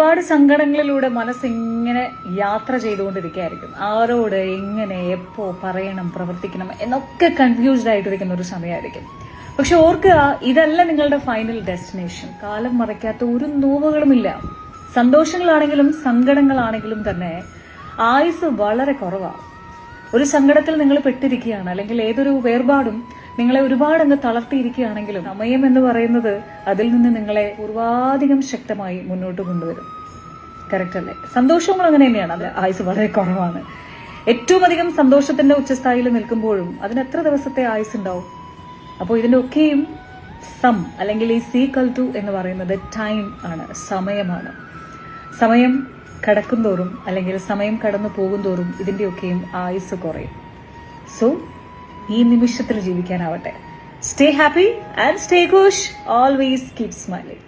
ഒരുപാട് സങ്കടങ്ങളിലൂടെ മനസ്സിങ്ങനെ യാത്ര ചെയ്തുകൊണ്ടിരിക്കുകയായിരിക്കും. ആരോട്, എങ്ങനെ, എപ്പോ പറയണം, പ്രവർത്തിക്കണം എന്നൊക്കെ കൺഫ്യൂസ്ഡ് ആയിട്ടിരിക്കുന്ന ഒരു സമയമായിരിക്കും. പക്ഷെ ഓർക്കുക, ഇതല്ല നിങ്ങളുടെ ഫൈനൽ ഡെസ്റ്റിനേഷൻ. കാലം മറയ്ക്കാത്ത ഒരു നോവുകളുമില്ല. സന്തോഷങ്ങളാണെങ്കിലും സങ്കടങ്ങളാണെങ്കിലും തന്നെ ആയുസ് വളരെ കുറവാണ്. ഒരു സങ്കടത്തിൽ നിങ്ങൾ പെട്ടിരിക്കുകയാണ്, അല്ലെങ്കിൽ ഏതൊരു വേർപാടും നിങ്ങളെ ഒരുപാട് അങ്ങ് തളർത്തിയിരിക്കുകയാണെങ്കിലും സമയം എന്ന് പറയുന്നത് അതിൽ നിന്ന് നിങ്ങളെ പൂർവാധികം ശക്തമായി മുന്നോട്ട് കൊണ്ടുവരും. കറക്റ്റ് അല്ലേ? സന്തോഷങ്ങൾ അങ്ങനെ തന്നെയാണ്. അത് ആയുസ് വളരെ കുറവാണ്. ഏറ്റവും അധികം സന്തോഷത്തിന്റെ ഉച്ചസ്ഥായിയിൽ നിൽക്കുമ്പോഴും അതിന് എത്ര ദിവസത്തെ ആയുസ് ഉണ്ടാവും? അപ്പോൾ ഇതിന്റെ ഒക്കെയും അല്ലെങ്കിൽ ഈ സീക്വൽ ടു എന്ന് പറയുന്നത് ടൈം ആണ്, സമയമാണ്. സമയം കടക്കുന്തോറും അല്ലെങ്കിൽ സമയം കടന്നു പോകുന്തോറും ഇതിന്റെയൊക്കെയും ആയുസ് കുറയും. സോ ഈ നിമിഷത്തിൽ ജീവിക്കാനാവട്ടെ. സ്റ്റേ ഹാപ്പി ആൻഡ് സ്റ്റേ ഖുഷ്. Always keep smiling.